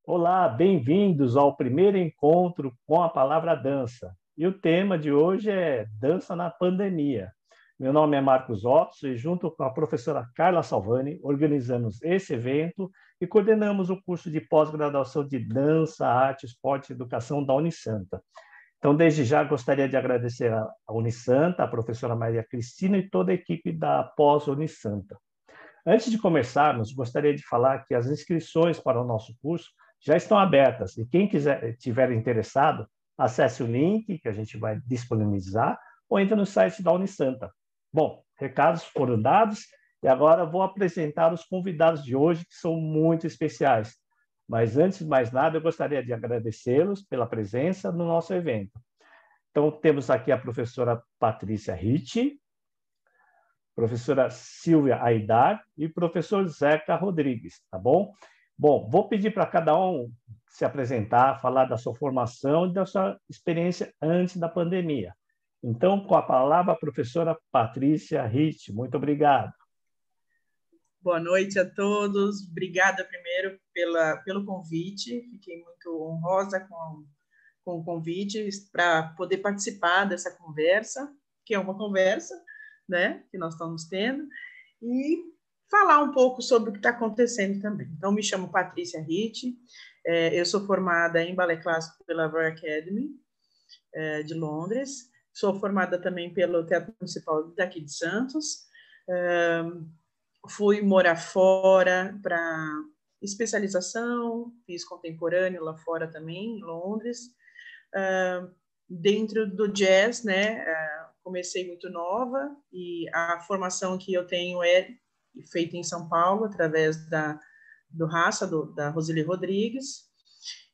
Olá, bem-vindos ao primeiro encontro com a palavra dança. E o tema de hoje é Dança na Pandemia. Meu nome é Marcos Otto e junto com a professora Carla Salvani organizamos esse evento e coordenamos o curso de pós-graduação de Dança, Arte, Esporte e Educação da Unisanta. Então, desde já, gostaria de agradecer a Unisanta, a professora Maria Cristina e toda a equipe da pós-Unisanta. Antes de começarmos, gostaria de falar que as inscrições para o nosso curso já estão abertas e quem tiver interessado, acesse o link que a gente vai disponibilizar ou entre no site da Unisanta. Bom, recados foram dados e agora vou apresentar os convidados de hoje, que são muito especiais. Mas antes de mais nada, eu gostaria de agradecê-los pela presença no nosso evento. Então, temos aqui a professora Patrícia Ricci, professora Silvia Aidar e professor Zeca Rodrigues, tá bom? Bom, vou pedir para cada um se apresentar, falar da sua formação e da sua experiência antes da pandemia. Então, com a palavra, a professora Patrícia Ricci. Muito obrigado. Boa noite a todos. Obrigada primeiro pelo convite. Fiquei muito honrosa com o convite para poder participar dessa conversa, que é uma conversa, né, que nós estamos tendo, e falar um pouco sobre o que está acontecendo também. Então, me chamo Patrícia Ricci, eu sou formada em balé clássico pela Royal Academy de Londres, sou formada também pelo Teatro Municipal daqui de Santos, fui morar fora para especialização, fiz contemporâneo lá fora também, em Londres. Dentro do jazz, né, comecei muito nova e a formação que eu tenho é feita em São Paulo, através do Raça, da Roseli Rodrigues,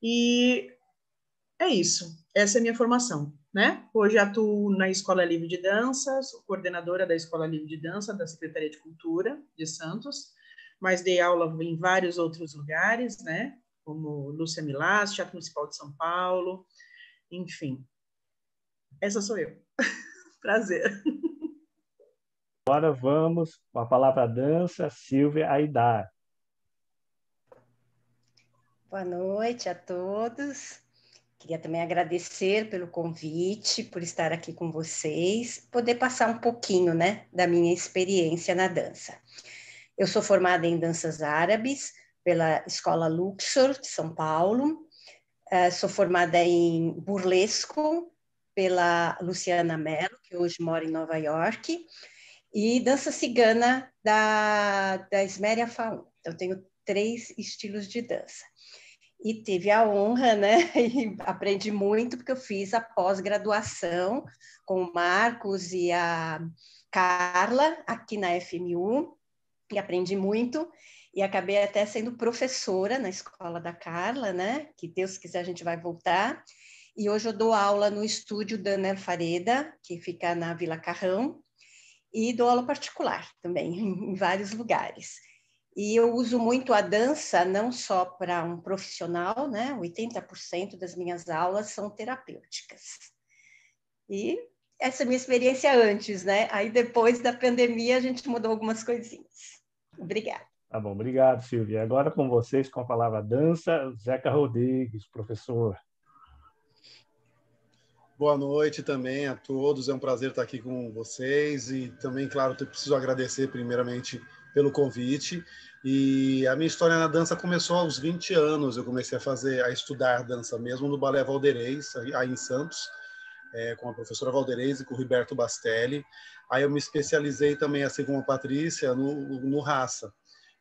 e é isso, essa é a minha formação, né? Hoje atuo na Escola Livre de Dança, sou coordenadora da Escola Livre de Dança da Secretaria de Cultura de Santos, mas dei aula em vários outros lugares, né? Como Lúcia Milás, Teatro Municipal de São Paulo, enfim. Essa sou eu. Prazer. Agora vamos com a palavra dança, Silvia Aidar. Boa noite a todos. Queria também agradecer pelo convite, por estar aqui com vocês, poder passar um pouquinho, né, da minha experiência na dança. Eu sou formada em danças árabes pela Escola Luxor, de São Paulo. Sou formada em burlesco pela Luciana Mello, que hoje mora em Nova York, e dança cigana da Esméria Faun. Então, tenho 3 estilos de dança. E tive a honra, né, e aprendi muito, porque eu fiz a pós-graduação com o Marcos e a Carla, aqui na FMU, e aprendi muito, e acabei até sendo professora na escola da Carla, né, que Deus quiser a gente vai voltar, e hoje eu dou aula no estúdio da Ana Fareda, que fica na Vila Carrão, e dou aula particular também, em vários lugares. E eu uso muito a dança, não só para um profissional, né? 80% das minhas aulas são terapêuticas. E essa é a minha experiência antes, né? Aí depois da pandemia a gente mudou algumas coisinhas. Obrigada. Tá bom, obrigado, Silvia. Agora com vocês, com a palavra dança, Zeca Rodrigues, professor. Boa noite também a todos, é um prazer estar aqui com vocês e também, claro, eu preciso agradecer primeiramente pelo convite. E a minha história na dança começou aos 20 anos, eu comecei a estudar dança mesmo no Balé Valderez, aí em Santos, com a professora Valderez e com o Roberto Bastelli. Aí eu me especializei também, assim como a Patrícia, no Raça.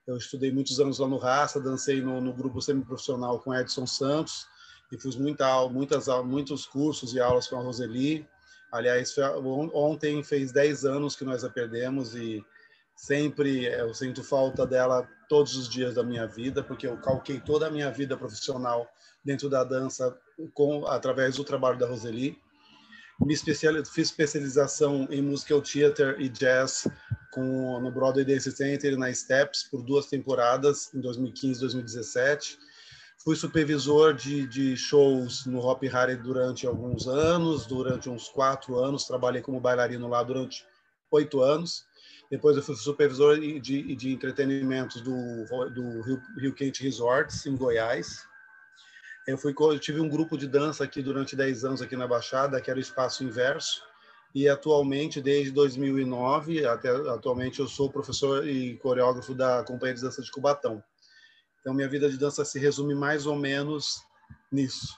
Eu estudei muitos anos lá no Raça, dancei no grupo semiprofissional com Edson Santos, e fiz muitos cursos e aulas com a Roseli. Aliás, ontem fez 10 anos que nós a perdemos e sempre eu sinto falta dela todos os dias da minha vida, porque eu calquei toda a minha vida profissional dentro da dança através do trabalho da Roseli. Fiz especialização em musical theater e jazz no Broadway Dance Center e na Steps por 2 temporadas, em 2015 e 2017. Fui supervisor de shows no Hop Harry durante alguns anos, durante uns 4 anos, trabalhei como bailarino lá durante 8 anos. Depois eu fui supervisor de entretenimentos do Rio Quente Resorts, em Goiás. Eu tive um grupo de dança aqui durante 10 anos aqui na Baixada, que era o Espaço Inverso, e atualmente, desde 2009, até atualmente, eu sou professor e coreógrafo da Companhia de Dança de Cubatão. Então, minha vida de dança se resume mais ou menos nisso.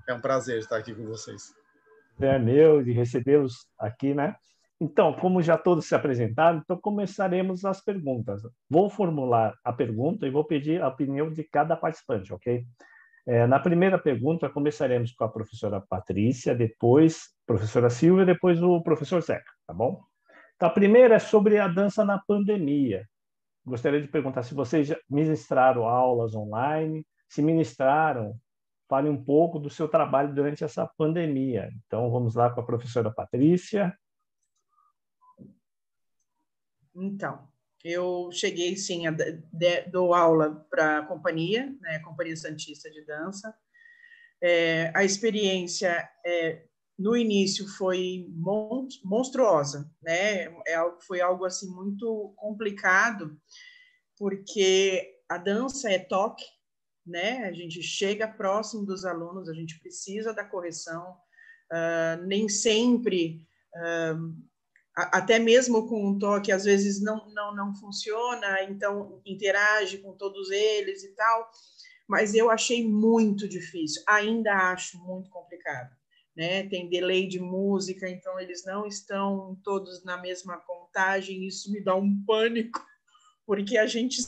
É um prazer estar aqui com vocês. É meu de recebê-los aqui, né? Então, como já todos se apresentaram, então começaremos as perguntas. Vou formular a pergunta e vou pedir a opinião de cada participante, ok? Na primeira pergunta, começaremos com a professora Patrícia, depois a professora Silvia, depois o professor Zeca, tá bom? Então, a primeira é sobre a dança na pandemia. Gostaria de perguntar se vocês já ministraram aulas online, se ministraram, fale um pouco do seu trabalho durante essa pandemia. Então, vamos lá com a professora Patrícia. Então, eu cheguei, sim, dou aula para a companhia, né, Companhia Santista de Dança. A experiência, no início, foi monstruosa, né? Foi algo assim, muito complicado, porque a dança é toque, né? A gente chega próximo dos alunos, a gente precisa da correção, nem sempre... até mesmo com um toque, às vezes não funciona, então interage com todos eles e tal, mas eu achei muito difícil, ainda acho muito complicado, né? Tem delay de música, então eles não estão todos na mesma contagem, isso me dá um pânico, porque a gente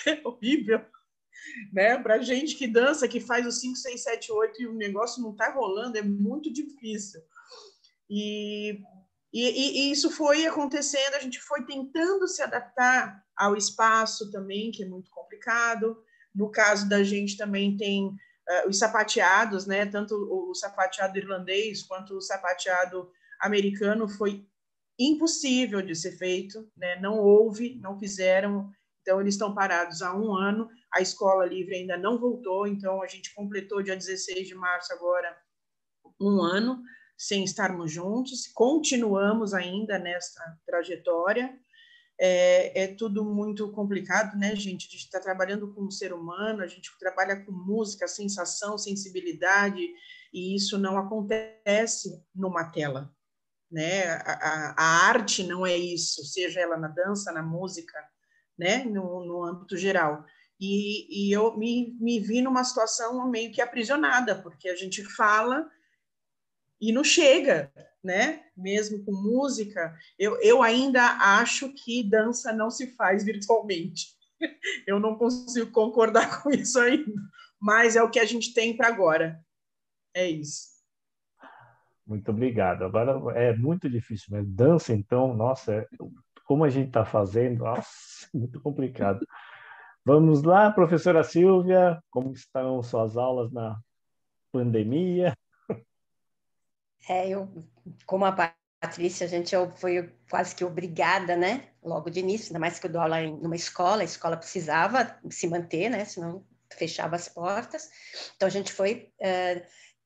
é horrível, né? Para gente que dança, que faz o 5, 6, 7, 8 e o negócio não está rolando, é muito difícil. E isso foi acontecendo, a gente foi tentando se adaptar ao espaço também, que é muito complicado. No caso da gente também tem os sapateados, né? Tanto o sapateado irlandês quanto o sapateado americano foi impossível de ser feito, né? Não houve, não fizeram, então eles estão parados há 1 ano, a escola livre ainda não voltou, então a gente completou dia 16 de março agora 1 ano, sem estarmos juntos, continuamos ainda nessa trajetória. É tudo muito complicado, né, gente? A gente está trabalhando com o ser humano, a gente trabalha com música, sensação, sensibilidade, e isso não acontece numa tela, né? A arte não é isso, seja ela na dança, na música, né, no âmbito geral. E eu me vi numa situação meio que aprisionada, porque a gente fala e não chega, né? Mesmo com música, eu ainda acho que dança não se faz virtualmente. Eu não consigo concordar com isso ainda, mas é o que a gente tem para agora. É isso. Muito obrigado. Agora é muito difícil, mas dança, então, nossa, como a gente está fazendo, nossa, muito complicado. Vamos lá, professora Silvia, como estão suas aulas na pandemia? Como a Patrícia, eu fui quase que obrigada, né? Logo de início, ainda mais que eu dou aula numa escola, a escola precisava se manter, né? Senão fechava as portas. Então, a gente foi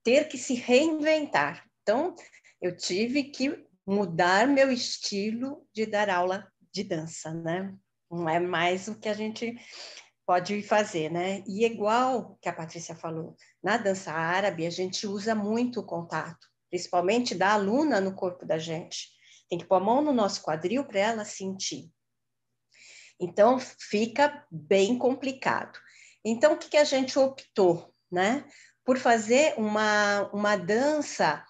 ter que se reinventar. Então, eu tive que mudar meu estilo de dar aula de dança, né? Não é mais o que a gente pode fazer, né? E igual que a Patrícia falou, na dança árabe, a gente usa muito o contato, principalmente da aluna no corpo da gente. Tem que pôr a mão no nosso quadril para ela sentir. Então, fica bem complicado. Então, o que a gente optou, né? Por fazer uma dança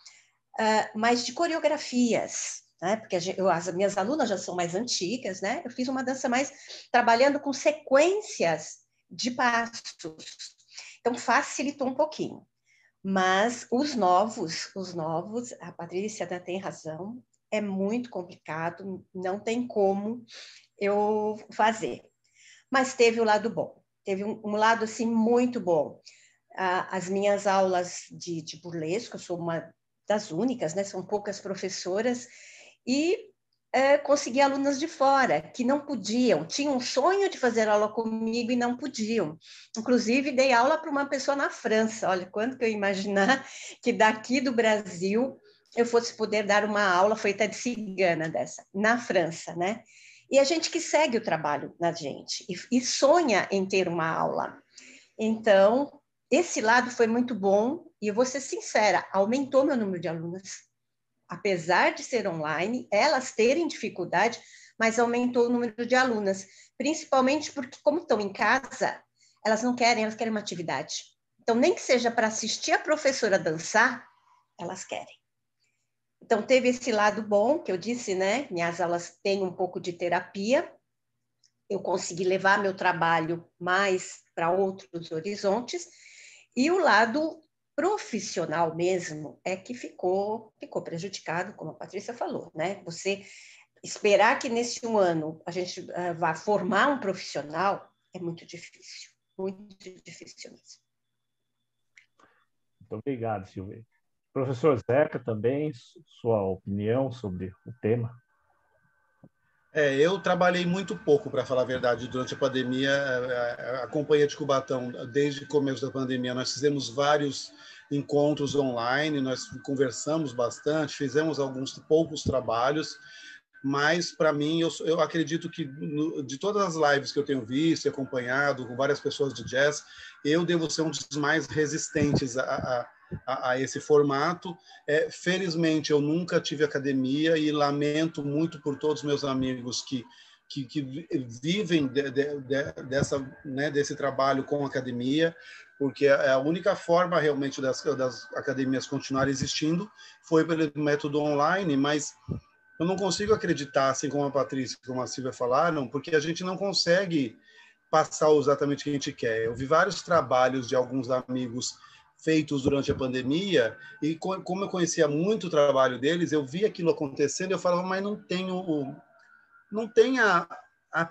mais de coreografias, né? Porque as minhas alunas já são mais antigas, né? Eu fiz uma dança mais trabalhando com sequências de passos. Então, facilitou um pouquinho. Mas os novos, a Patrícia tem razão, é muito complicado, não tem como eu fazer. Mas teve o lado bom, teve um lado assim muito bom. As minhas aulas de burlesco, eu sou uma das únicas, né? São poucas professoras, e consegui alunas de fora que não podiam, tinham um sonho de fazer aula comigo e não podiam. Inclusive, dei aula para uma pessoa na França. Olha, quando que eu ia imaginar que daqui do Brasil eu fosse poder dar uma aula, foi até de cigana dessa, na França, né? E a gente que segue o trabalho na gente e sonha em ter uma aula. Então, esse lado foi muito bom, e eu vou ser sincera, aumentou meu número de alunas. Apesar de ser online, elas terem dificuldade, mas aumentou o número de alunas, principalmente porque, como estão em casa, elas querem uma atividade. Então, nem que seja para assistir a professora dançar, elas querem. Então, teve esse lado bom, que eu disse, né? Minhas aulas têm um pouco de terapia, eu consegui levar meu trabalho mais para outros horizontes, e o lado profissional mesmo é que ficou prejudicado, como a Patrícia falou, né? Você esperar que nesse um ano a gente vá formar um profissional é muito difícil mesmo. Muito obrigado, Silvia. Professor Zeca, também, sua opinião sobre o tema? Eu trabalhei muito pouco, para falar a verdade, durante a pandemia. A Companhia de Cubatão, desde o começo da pandemia, nós fizemos vários encontros online, nós conversamos bastante, fizemos alguns poucos trabalhos, mas, para mim, eu acredito que, de todas as lives que eu tenho visto e acompanhado com várias pessoas de jazz, eu devo ser um dos mais resistentes a esse formato. Felizmente, eu nunca tive academia e lamento muito por todos os meus amigos que vivem desse trabalho com academia, porque a única forma realmente das academias continuarem existindo foi pelo método online, mas eu não consigo acreditar, assim como a Patrícia e como a Silvia falaram, porque a gente não consegue passar exatamente o que a gente quer. Eu vi vários trabalhos de alguns amigos feitos durante a pandemia, e como eu conhecia muito o trabalho deles, eu vi aquilo acontecendo e eu falava, mas não tem a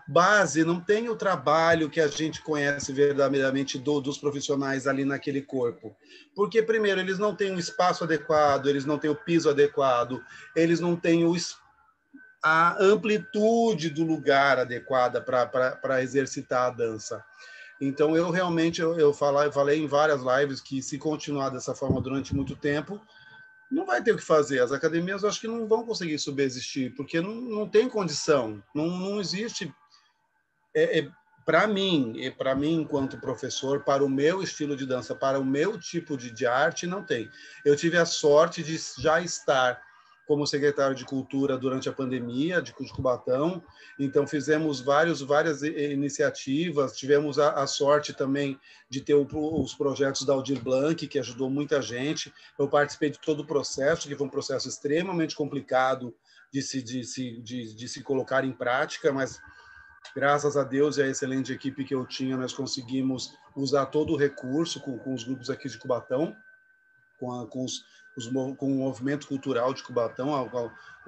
base, não tem o trabalho que a gente conhece verdadeiramente dos profissionais ali naquele corpo. Porque, primeiro, eles não têm um espaço adequado, eles não têm o piso adequado, eles não têm a amplitude do lugar adequada para exercitar a dança. Então, eu realmente eu falei em várias lives que, se continuar dessa forma durante muito tempo, não vai ter o que fazer. As academias, eu acho que não vão conseguir subsistir, porque não tem condição, não existe. Para mim, enquanto professor, para o meu estilo de dança, para o meu tipo de arte, não tem. Eu tive a sorte de já estar como secretário de Cultura durante a pandemia de Cubatão, então fizemos várias iniciativas, tivemos a sorte também de ter os projetos da Aldir Blanc, que ajudou muita gente. Eu participei de todo o processo, que foi um processo extremamente complicado de se colocar em prática, mas graças a Deus e à excelente equipe que eu tinha, nós conseguimos usar todo o recurso com os grupos aqui de Cubatão, com o movimento cultural de Cubatão,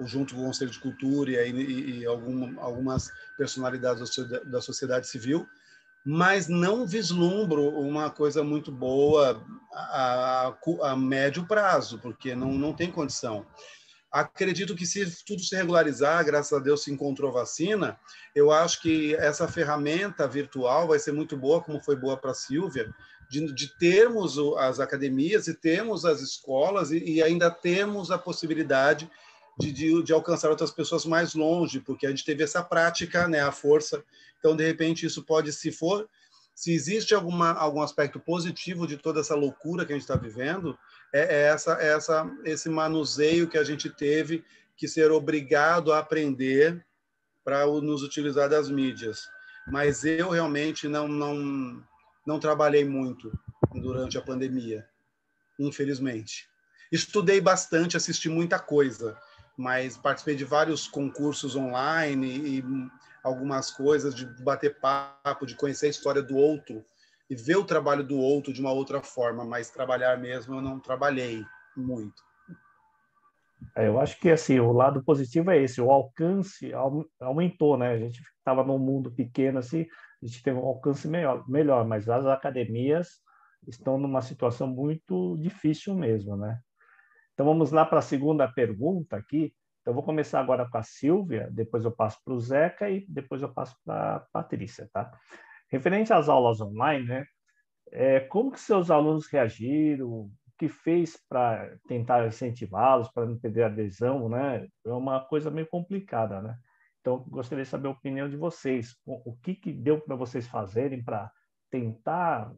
junto com o Conselho de Cultura e algumas personalidades da sociedade civil, mas não vislumbro uma coisa muito boa a médio prazo, porque não tem condição. Acredito que, se tudo se regularizar, graças a Deus se encontrou vacina, eu acho que essa ferramenta virtual vai ser muito boa, como foi boa para a Silvia, de termos as academias e termos as escolas e ainda temos a possibilidade de alcançar outras pessoas mais longe, porque a gente teve essa prática, né, a força. Então, de repente, isso pode, se existe algum aspecto positivo de toda essa loucura que a gente está vivendo, esse manuseio que a gente teve que ser obrigado a aprender para nos utilizar das mídias. Mas eu realmente não trabalhei muito durante a pandemia, infelizmente. Estudei bastante, assisti muita coisa, mas participei de vários concursos online e algumas coisas, de bater papo, de conhecer a história do outro e ver o trabalho do outro de uma outra forma, mas trabalhar mesmo eu não trabalhei muito. Eu acho que assim, o lado positivo é esse, o alcance aumentou, né? A gente estava num mundo pequeno, assim, a gente teve um alcance melhor, mas as academias estão numa situação muito difícil mesmo, né? Então vamos lá para a segunda pergunta aqui. Eu vou começar agora com a Silvia, depois eu passo para o Zeca e depois eu passo para a Patrícia, tá? Referente às aulas online, né? Como que seus alunos reagiram? O que fez para tentar incentivá-los, para não perder a adesão, né? É uma coisa meio complicada, né? Então, gostaria de saber a opinião de vocês. O que deu para vocês fazerem para tentar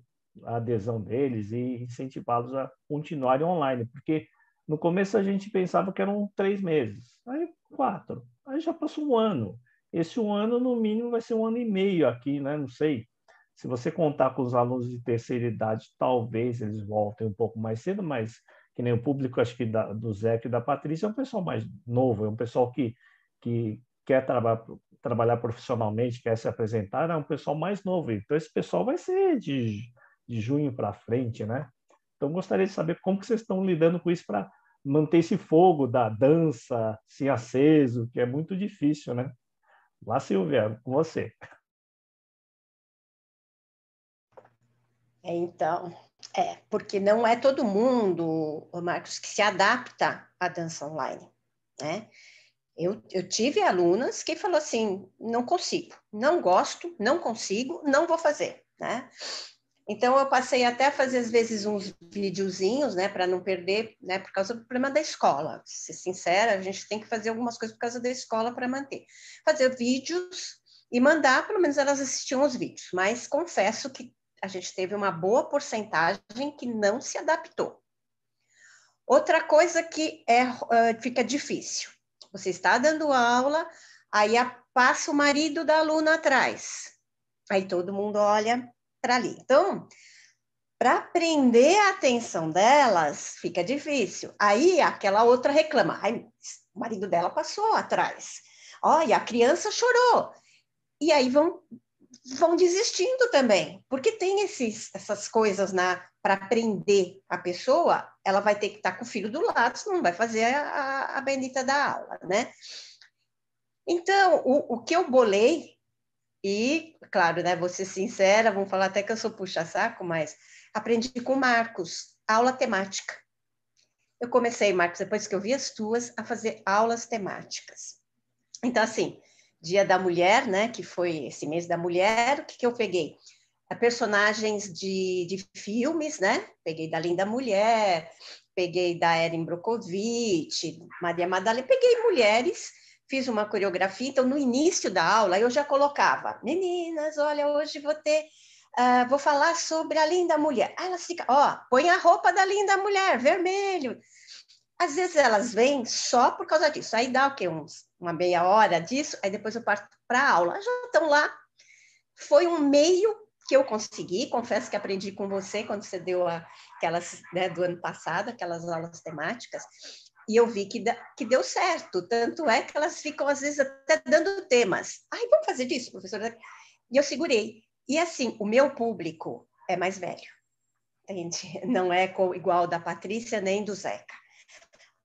a adesão deles e incentivá-los a continuarem online, porque no começo a gente pensava que eram 3 meses, aí 4, aí já passou um ano. Esse um ano, no mínimo, vai ser 1 ano e meio aqui, né? Não sei. Se você contar com os alunos de terceira idade, talvez eles voltem um pouco mais cedo, mas que nem o público, acho que do Zeca e da Patrícia, é um pessoal mais novo, é um pessoal que quer trabalhar profissionalmente, quer se apresentar, é um pessoal mais novo. Então, esse pessoal vai ser de junho para frente, né? Então, gostaria de saber como que vocês estão lidando com isso para manter esse fogo da dança assim, aceso, que é muito difícil, né? Lá, Silvia, com você. Então, porque não é todo mundo, Marcos, que se adapta à dança online, né? Eu tive alunas que falou assim, não consigo, não gosto, não consigo, não vou fazer, né? Então, eu passei até a fazer, às vezes, uns videozinhos, né, para não perder, né, por causa do problema da escola. Ser sincera, a gente tem que fazer algumas coisas por causa da escola para manter. Fazer vídeos e mandar, pelo menos elas assistiam os vídeos, mas confesso que a gente teve uma boa porcentagem que não se adaptou. Outra coisa que fica difícil, você está dando aula, aí passa o marido da aluna atrás, aí todo mundo olha para ali. Então, para prender a atenção delas, fica difícil. Aí aquela outra reclama, ai, o marido dela passou atrás, olha, a criança chorou. E aí vão desistindo também, porque tem essas coisas para prender a pessoa, ela vai ter que estar com o filho do lado, senão não vai fazer a bendita da aula, né? Então, o que eu bolei, e, claro, né, vou ser sincera, vão falar até que eu sou puxa-saco, mas aprendi com o Marcos, aula temática. Eu comecei, Marcos, depois que eu vi as tuas, a fazer aulas temáticas. Então, assim, Dia da Mulher, né, que foi esse mês da mulher, o que eu peguei? Personagens de filmes, né? Peguei da Linda Mulher, peguei da Erin Brockovich, Maria Madalena, peguei mulheres, fiz uma coreografia, então no início da aula eu já colocava, meninas, olha, hoje vou falar sobre a Linda Mulher. Aí elas ficam, põe a roupa da Linda Mulher, vermelho. Às vezes elas vêm só por causa disso. Aí dá o quê? Uma meia hora disso, aí depois eu parto para a aula. Já estão lá. Foi um meio que eu consegui, confesso que aprendi com você quando você deu aquelas, né, do ano passado, aquelas aulas temáticas, e eu vi que deu certo. Tanto é que elas ficam, às vezes, até dando temas. Ai, vamos fazer disso, professora? E eu segurei. E assim, o meu público é mais velho. Entende? Não é igual da Patrícia nem do Zeca.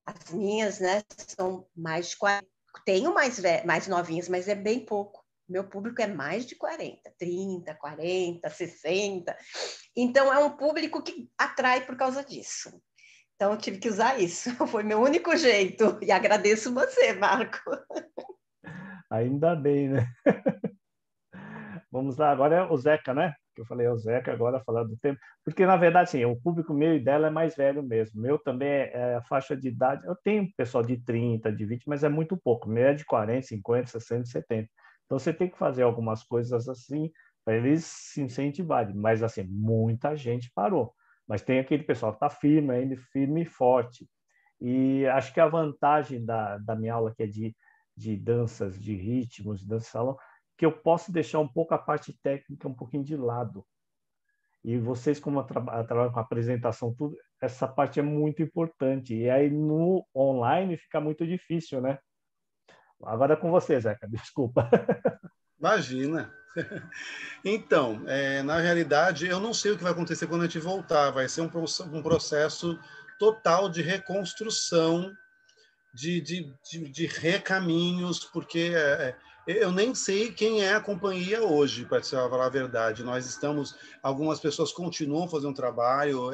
As minhas, né, são mais de 40. Tenho mais novinhas, mas é bem pouco. Meu público é mais de 40, 30, 40, 60. Então, é um público que atrai por causa disso. Então, eu tive que usar isso. Foi meu único jeito. E agradeço você, Marco. Ainda bem, né? Vamos lá, agora é o Zeca, né? Que eu falei, é o Zeca agora falar do tempo. Porque, na verdade, sim, o público meu e dela é mais velho mesmo. Meu também é a faixa de idade. Eu tenho pessoal de 30, de 20, mas é muito pouco. O meu é de 40, 50, 60, 70. Então, você tem que fazer algumas coisas assim para eles se incentivarem. Mas, assim, muita gente parou. Mas tem aquele pessoal que está firme, ainda firme e forte. E acho que a vantagem da minha aula, que é de danças, de ritmos, de dança de salão, que eu posso deixar um pouco a parte técnica um pouquinho de lado. E vocês, como trabalham com apresentação, tudo, essa parte é muito importante. E aí no online fica muito difícil, né? Agora é com você, Zeca, desculpa. Imagina. Então, na realidade, eu não sei o que vai acontecer quando a gente voltar. Vai ser um processo total de reconstrução, de recaminhos, porque eu nem sei quem é a companhia hoje, para falar a verdade. Algumas pessoas continuam fazendo trabalho,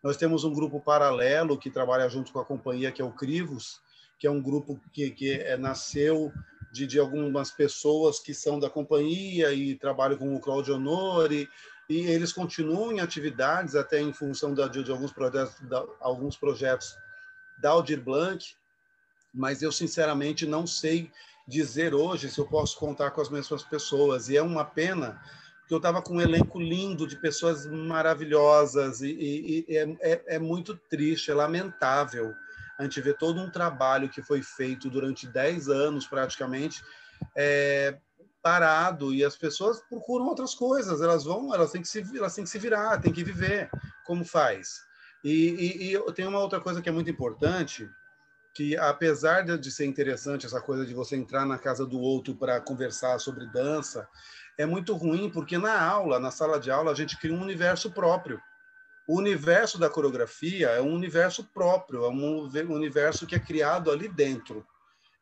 nós temos um grupo paralelo que trabalha junto com a companhia, que é o Crivos, que é um grupo que nasceu de algumas pessoas que são da companhia e trabalham com o Claudio Honori, e eles continuam em atividades, até em função de alguns projetos da Aldir Blanc, mas eu, sinceramente, não sei dizer hoje se eu posso contar com as mesmas pessoas. E é uma pena, porque eu estava com um elenco lindo de pessoas maravilhosas e é muito triste, é lamentável a gente ver todo um trabalho que foi feito durante 10 anos, praticamente, parado, e as pessoas procuram outras coisas, elas têm que se virar, têm que viver. Como faz? E tem uma outra coisa que é muito importante, que apesar de ser interessante essa coisa de você entrar na casa do outro para conversar sobre dança, é muito ruim, porque na sala de aula, a gente cria um universo próprio. O universo da coreografia é um universo próprio, é um universo que é criado ali dentro.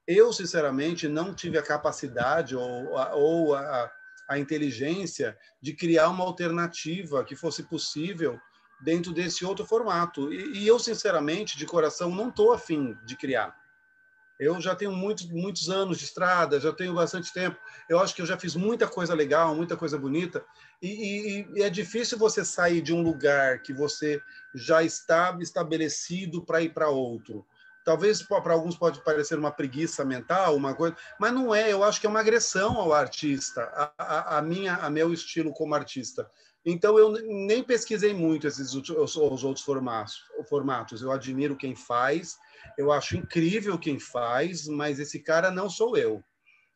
Eu, sinceramente, não tive a capacidade ou a inteligência de criar uma alternativa que fosse possível dentro desse outro formato. E eu, sinceramente, de coração, não estou afim de criar. Eu já tenho muitos anos de estrada, já tenho bastante tempo. Eu acho que eu já fiz muita coisa legal, muita coisa bonita. E é difícil você sair de um lugar que você já está estabelecido para ir para outro. Talvez para alguns pode parecer uma preguiça mental, uma coisa, mas não é. Eu acho que é uma agressão ao artista, a meu estilo como artista. Então, eu nem pesquisei muito os outros formatos. Eu admiro quem faz, eu acho incrível quem faz, mas esse cara não sou eu.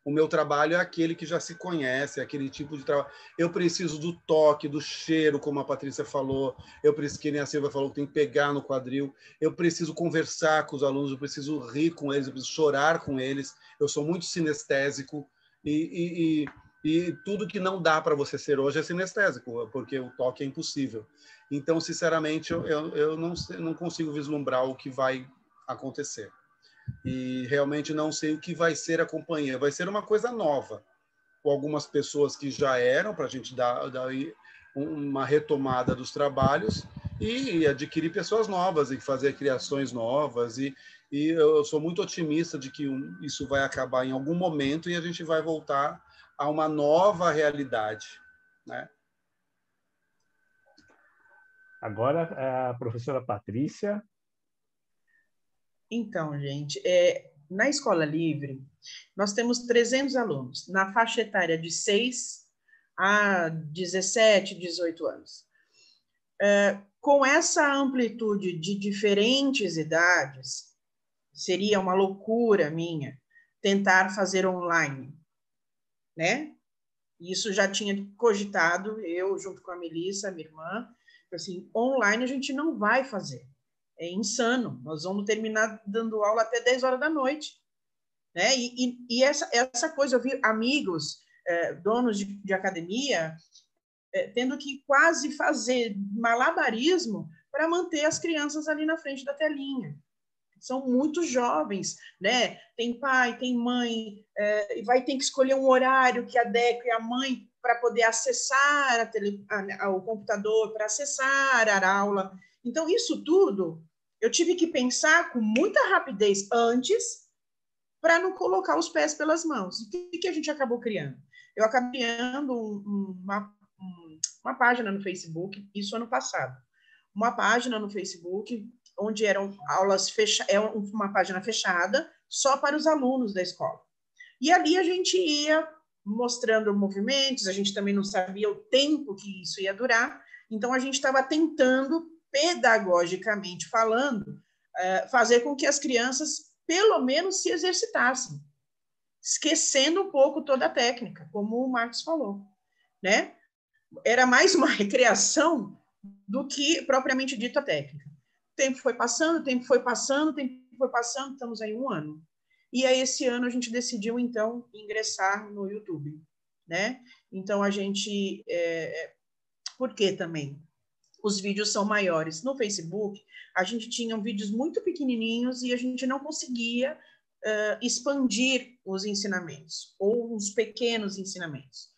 O meu trabalho é aquele que já se conhece, é aquele tipo de trabalho. Eu preciso do toque, do cheiro, como a Patrícia falou. Eu preciso, que nem a Silvia falou, que tem que pegar no quadril. Eu preciso conversar com os alunos, eu preciso rir com eles, eu preciso chorar com eles. Eu sou muito sinestésico e tudo que não dá para você ser hoje é sinestésico, porque o toque é impossível. Então, sinceramente, eu não consigo vislumbrar o que vai acontecer. E realmente não sei o que vai ser a companhia. Vai ser uma coisa nova, com algumas pessoas que já eram, para a gente dar uma retomada dos trabalhos e adquirir pessoas novas e fazer criações novas. E eu sou muito otimista de que isso vai acabar em algum momento e a gente vai voltar a uma nova realidade, né? Agora, a professora Patrícia. Então, gente, na Escola Livre, nós temos 300 alunos, na faixa etária de 6 a 17, 18 anos. Com essa amplitude de diferentes idades, seria uma loucura minha tentar fazer online, né? Isso já tinha cogitado, eu junto com a Melissa, minha irmã, assim, online a gente não vai fazer. É insano. Nós vamos terminar dando aula até 10 horas da noite. Né? E essa coisa, eu vi amigos, donos de academia, tendo que quase fazer malabarismo para manter as crianças ali na frente da telinha. São muito jovens, né? Tem pai, tem mãe, e vai ter que escolher um horário que adeque a mãe para poder acessar o computador, para acessar a aula. Então, isso tudo eu tive que pensar com muita rapidez antes para não colocar os pés pelas mãos. O que a gente acabou criando? Eu acabei criando uma página no Facebook, isso ano passado. Uma página no Facebook onde eram aulas uma página fechada só para os alunos da escola. E ali a gente ia mostrando movimentos, a gente também não sabia o tempo que isso ia durar, então a gente estava tentando, pedagogicamente falando, fazer com que as crianças pelo menos se exercitassem, esquecendo um pouco toda a técnica, como o Marcos falou, né? Era mais uma recreação do que propriamente dito a técnica. O tempo foi passando, estamos aí 1 ano. E aí, esse ano, a gente decidiu, então, ingressar no YouTube, né? Então, a gente... Por que também? Os vídeos são maiores. No Facebook, a gente tinha vídeos muito pequenininhos e a gente não conseguia expandir os ensinamentos, ou os pequenos ensinamentos.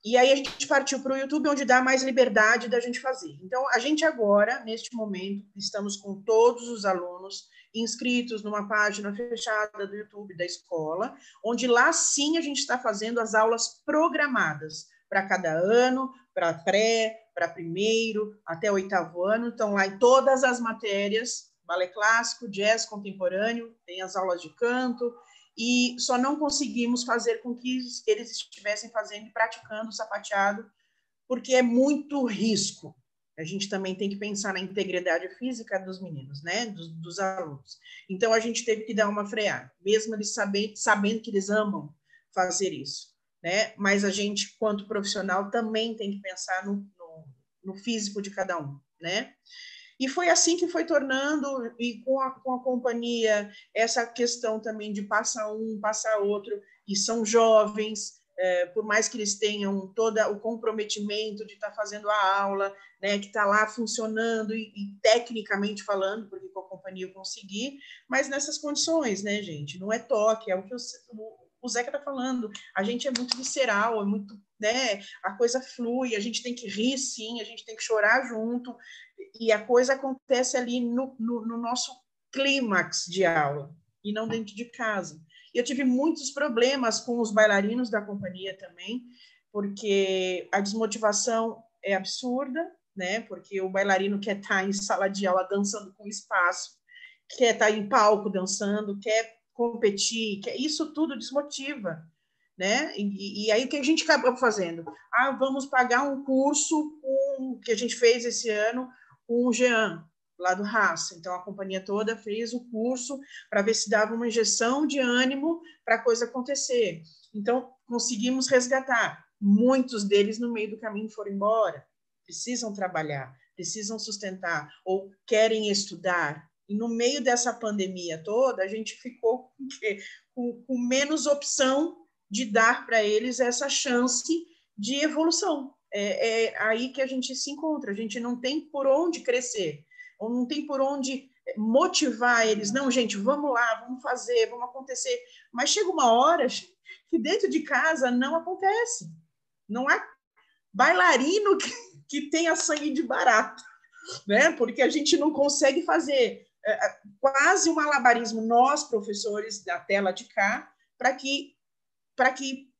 E aí a gente partiu para o YouTube, onde dá mais liberdade da gente fazer. Então, a gente agora, neste momento, estamos com todos os alunos inscritos numa página fechada do YouTube da escola, onde lá sim a gente está fazendo as aulas programadas para cada ano, para pré, para primeiro, até 8º ano. Então, lá em todas as matérias, balé clássico, jazz contemporâneo, tem as aulas de canto, e só não conseguimos fazer com que eles estivessem fazendo e praticando o sapateado, porque é muito risco. A gente também tem que pensar na integridade física dos meninos, né? Dos alunos. Então, a gente teve que dar uma freada, mesmo eles sabendo que eles amam fazer isso, né? Mas a gente, quanto profissional, também tem que pensar no físico de cada um, né? E foi assim que foi tornando, e com a companhia, essa questão também de passar um, passar outro, e são jovens, por mais que eles tenham todo o comprometimento de estar fazendo a aula, né, que está lá funcionando e tecnicamente falando, porque com a companhia eu consegui, mas nessas condições, né, gente? Não é toque, é o que o Zeca está falando. A gente é muito visceral, é muito, né? A coisa flui, a gente tem que rir, sim, a gente tem que chorar junto, e a coisa acontece ali no nosso clímax de aula, e não dentro de casa. Eu tive muitos problemas com os bailarinos da companhia também, porque a desmotivação é absurda, né? Porque o bailarino quer estar em sala de aula dançando com espaço, quer estar em palco dançando, quer competir, isso tudo desmotiva, né? E aí o que a gente acabou fazendo? Vamos pagar um curso que a gente fez esse ano com o Jean, lá do Raça. Então, a companhia toda fez o curso para ver se dava uma injeção de ânimo para a coisa acontecer. Então, conseguimos resgatar. Muitos deles, no meio do caminho, foram embora. Precisam trabalhar, precisam sustentar, ou querem estudar. E no meio dessa pandemia toda, a gente ficou com menos opção de dar para eles essa chance de evolução. É aí que a gente se encontra. A gente não tem por onde crescer, ou não tem por onde motivar eles. Não, gente, vamos lá, vamos fazer, vamos acontecer. Mas chega uma hora que dentro de casa não acontece. Não há bailarino que tenha sangue de barata, né? Porque a gente não consegue fazer quase um malabarismo, nós, professores da tela de cá, para que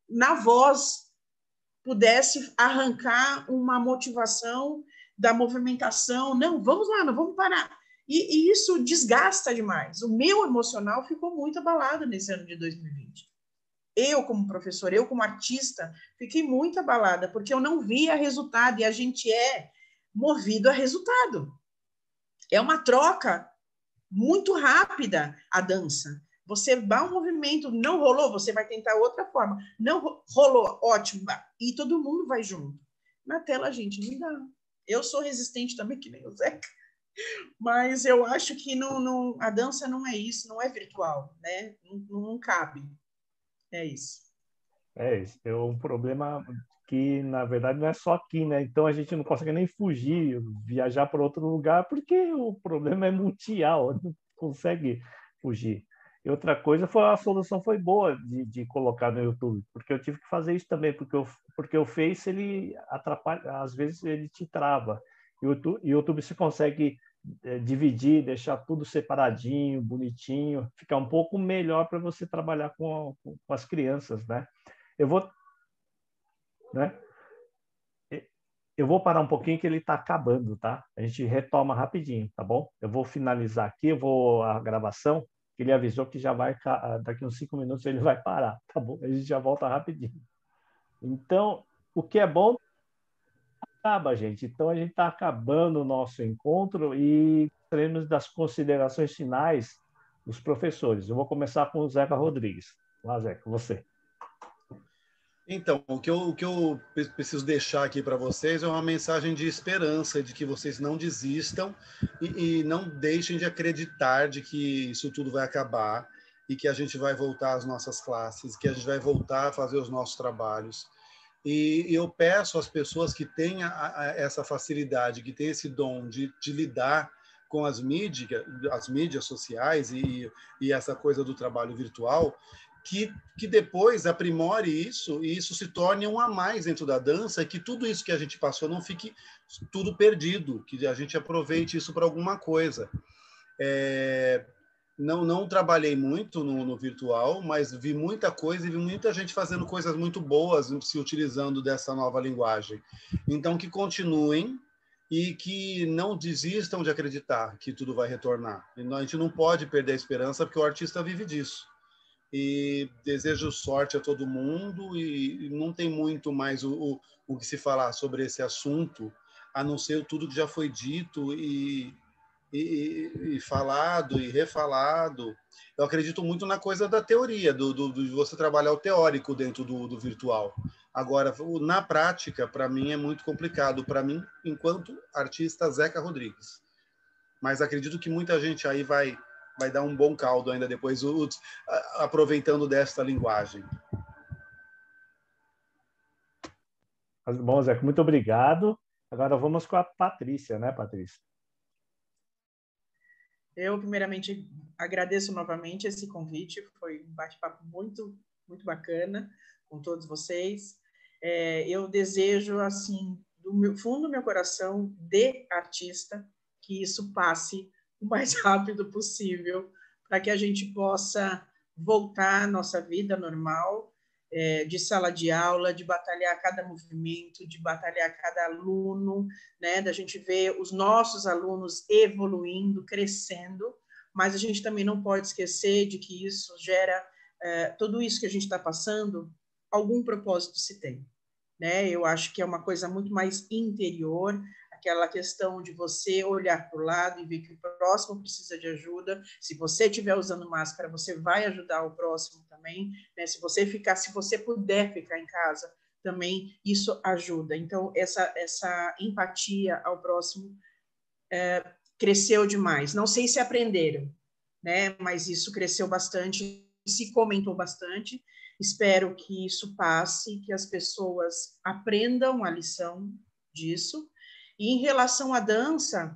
na voz pudesse arrancar uma motivação da movimentação. Não, vamos lá, não vamos parar. E isso desgasta demais. O meu emocional ficou muito abalado nesse ano de 2020. Eu, como professora, eu, como artista, fiquei muito abalada, porque eu não via resultado, e a gente é movido a resultado. É uma troca muito rápida a dança. Você dá um movimento, não rolou, você vai tentar outra forma. Não rolou, ótimo, e todo mundo vai junto. Na tela, gente, não dá. Eu sou resistente também, que nem o Zeca, mas eu acho que a dança não é isso, não é virtual, né? Não cabe. É isso. É isso. É um problema que, na verdade, não é só aqui, né? Então, a gente não consegue nem fugir, viajar para outro lugar, porque o problema é mundial, não consegue fugir. E outra coisa, a solução foi boa de colocar no YouTube, porque eu tive que fazer isso também, porque o Face, ele atrapalha, às vezes ele te trava. E o YouTube se consegue dividir, deixar tudo separadinho, bonitinho, ficar um pouco melhor para você trabalhar com as crianças, né? Eu vou, né? Eu vou parar um pouquinho que ele está acabando, tá? A gente retoma rapidinho, tá bom? Eu vou finalizar aqui, a gravação, que ele avisou que já vai, daqui uns 5 minutos ele vai parar, tá bom? A gente já volta rapidinho. Então, o que é bom acaba, gente. Então, a gente está acabando o nosso encontro e teremos das considerações finais dos professores. Eu vou começar com o Zeca Rodrigues. Lá, Zeca, você. Então, o que eu preciso deixar aqui para vocês é uma mensagem de esperança, de que vocês não desistam e não deixem de acreditar de que isso tudo vai acabar e que a gente vai voltar às nossas classes, que a gente vai voltar a fazer os nossos trabalhos. E eu peço às pessoas que têm essa facilidade, que têm esse dom de lidar com as mídias sociais e essa coisa do trabalho virtual, que depois aprimore isso e isso se torne um a mais dentro da dança, e que tudo isso que a gente passou não fique tudo perdido, que a gente aproveite isso para alguma coisa. Não trabalhei muito no virtual, mas vi muita coisa e vi muita gente fazendo coisas muito boas se utilizando dessa nova linguagem. Então, que continuem e que não desistam de acreditar que tudo vai retornar. A gente não pode perder a esperança, porque o artista vive disso. e desejo sorte a todo mundo, e não tem muito mais o que se falar sobre esse assunto, a não ser tudo que já foi dito e falado e refalado. Eu acredito muito na coisa da teoria, de você trabalhar o teórico dentro do virtual. Agora, na prática, para mim é muito complicado, para mim, enquanto artista Zeca Rodrigues. Mas acredito que muita gente aí vai dar um bom caldo ainda depois, aproveitando desta linguagem. Bom, Zeca, muito obrigado. Agora vamos com a Patrícia, né, Patrícia? Eu, primeiramente, agradeço novamente esse convite. Foi um bate-papo muito, muito bacana com todos vocês. Eu desejo, assim, do fundo do meu coração, de artista, que isso passe o mais rápido possível, para que a gente possa voltar à nossa vida normal, de sala de aula, de batalhar cada movimento, de batalhar cada aluno, né, da gente ver os nossos alunos evoluindo, crescendo, mas a gente também não pode esquecer de que isso gera, tudo isso que a gente está passando, algum propósito se tem, né? Eu acho que é uma coisa muito mais interior, aquela questão de você olhar para o lado e ver que o próximo precisa de ajuda. Se você estiver usando máscara, você vai ajudar o próximo também, né? Se você puder ficar em casa, também isso ajuda. Então, essa empatia ao próximo cresceu demais. Não sei se aprenderam, né? Mas isso cresceu bastante, se comentou bastante. Espero que isso passe, que as pessoas aprendam a lição disso. E em relação à dança,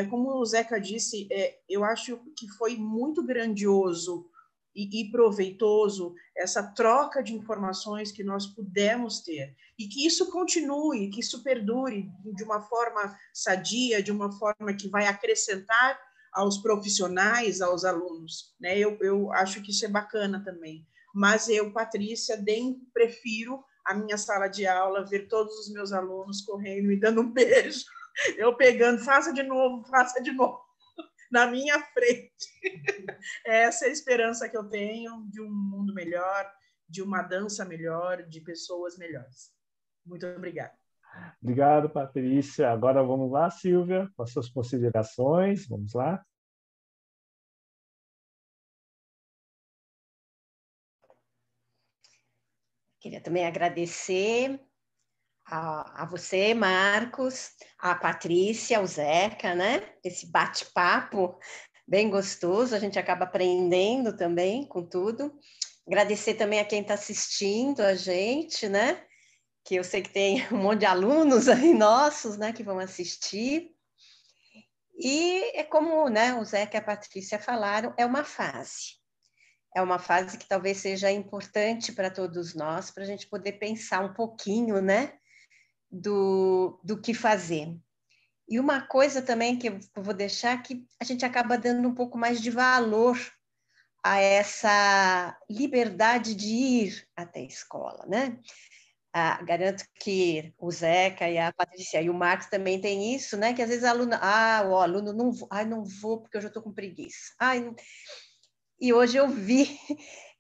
como o Zeca disse, eu acho que foi muito grandioso e proveitoso essa troca de informações que nós pudemos ter, e que isso continue, que isso perdure de uma forma sadia, de uma forma que vai acrescentar aos profissionais, aos alunos, né? Eu acho que isso é bacana também. Mas eu, Patrícia, prefiro a minha sala de aula, ver todos os meus alunos correndo, me dando um beijo, eu pegando, faça de novo, na minha frente. Essa é a esperança que eu tenho de um mundo melhor, de uma dança melhor, de pessoas melhores. Muito obrigada. Obrigado, Patrícia. Agora vamos lá, Silvia, com as suas considerações. Vamos lá. Queria também agradecer a você, Marcos, a Patrícia, ao Zeca, né? Esse bate-papo bem gostoso, a gente acaba aprendendo também com tudo. Agradecer também a quem está assistindo a gente, né? Que eu sei que tem um monte de alunos aí nossos, né, que vão assistir. E é como, né, o Zeca e a Patrícia falaram, é uma fase. É uma fase que talvez seja importante para todos nós, para a gente poder pensar um pouquinho, né, do que fazer. E uma coisa também que eu vou deixar, que a gente acaba dando um pouco mais de valor a essa liberdade de ir até a escola, né? Garanto que o Zeca e a Patrícia e o Marcos também tem isso, né? Que às vezes o aluno não vou, não vou porque eu já estou com preguiça. E hoje eu vi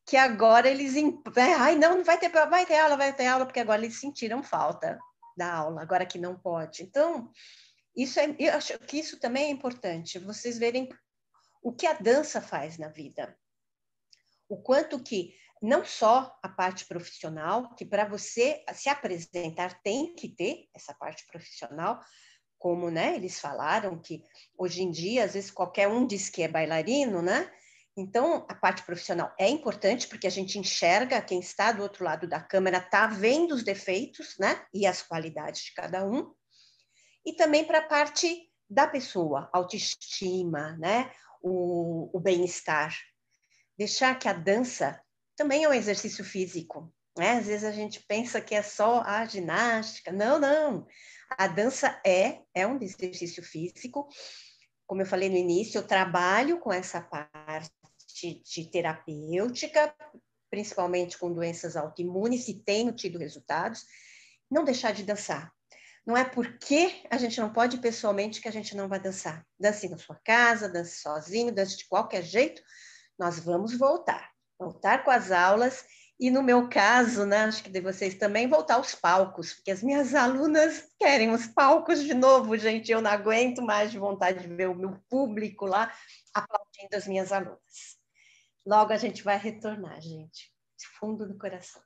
que agora eles, não vai ter aula, porque agora eles sentiram falta da aula, agora que não pode. Então, eu acho que isso também é importante, vocês verem o que a dança faz na vida. O quanto que, não só a parte profissional, que para você se apresentar tem que ter essa parte profissional, como, né, eles falaram que hoje em dia, às vezes qualquer um diz que é bailarino, né? Então, a parte profissional é importante, porque a gente enxerga, quem está do outro lado da câmera está vendo os defeitos, né? E as qualidades de cada um. E também para a parte da pessoa, autoestima, né? O bem-estar. Deixar que a dança também é um exercício físico, né? Às vezes a gente pensa que é só a ginástica. Não, não. A dança é um exercício físico. Como eu falei no início, eu trabalho com essa parte de terapêutica, principalmente com doenças autoimunes, e tenho tido resultados. Não deixar de dançar. Não é porque a gente não pode ir pessoalmente que a gente não vai dançar. Dance na sua casa, dance sozinho, dance de qualquer jeito, nós vamos voltar. Voltar com as aulas e, no meu caso, né, acho que de vocês também, voltar aos palcos, porque as minhas alunas querem os palcos de novo, gente. Eu não aguento mais de vontade de ver o meu público lá aplaudindo as minhas alunas. Logo a gente vai retornar, gente. Fundo do coração.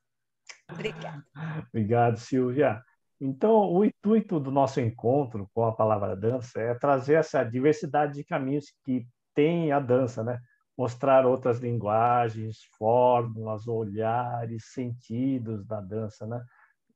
Obrigada. Obrigado, Silvia. Então, o intuito do nosso encontro com a palavra dança é trazer essa diversidade de caminhos que tem a dança, né? Mostrar outras linguagens, fórmulas, olhares, sentidos da dança, né?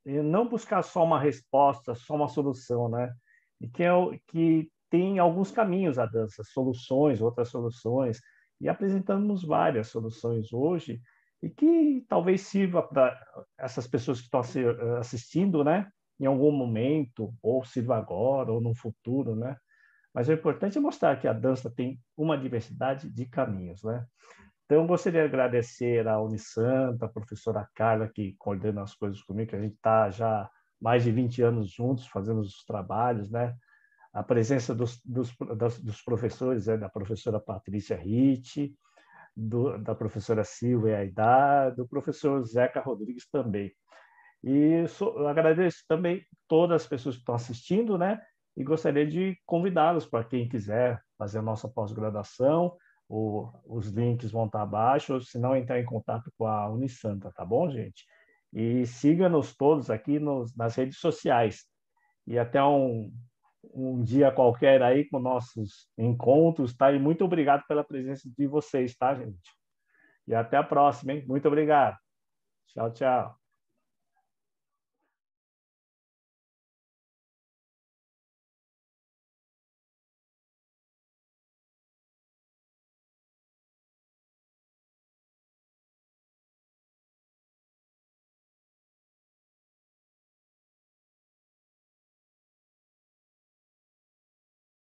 E não buscar só uma resposta, só uma solução, né? E que tem alguns caminhos a dança, soluções, outras soluções, e apresentamos várias soluções hoje e que talvez sirva para essas pessoas que estão assistindo, né? Em algum momento, ou sirva agora, ou no futuro, né? Mas o importante é mostrar que a dança tem uma diversidade de caminhos, né? Então, eu gostaria de agradecer à Unisanta, a professora Carla, que coordena as coisas comigo, que a gente está já há mais de 20 anos juntos, fazendo os trabalhos, né? A presença dos professores, né? Da professora Patrícia Ritt, da professora Silvia Aidar, do professor Zeca Rodrigues também. E eu agradeço também todas as pessoas que estão assistindo, né? E gostaria de convidá-los para quem quiser fazer a nossa pós-graduação. Os links vão estar abaixo, ou se não, entrar em contato com a Unisanta, tá bom, gente? E siga-nos todos aqui nas redes sociais. E até um dia qualquer aí com nossos encontros, tá? E muito obrigado pela presença de vocês, tá, gente? E até a próxima, hein? Muito obrigado. Tchau, tchau.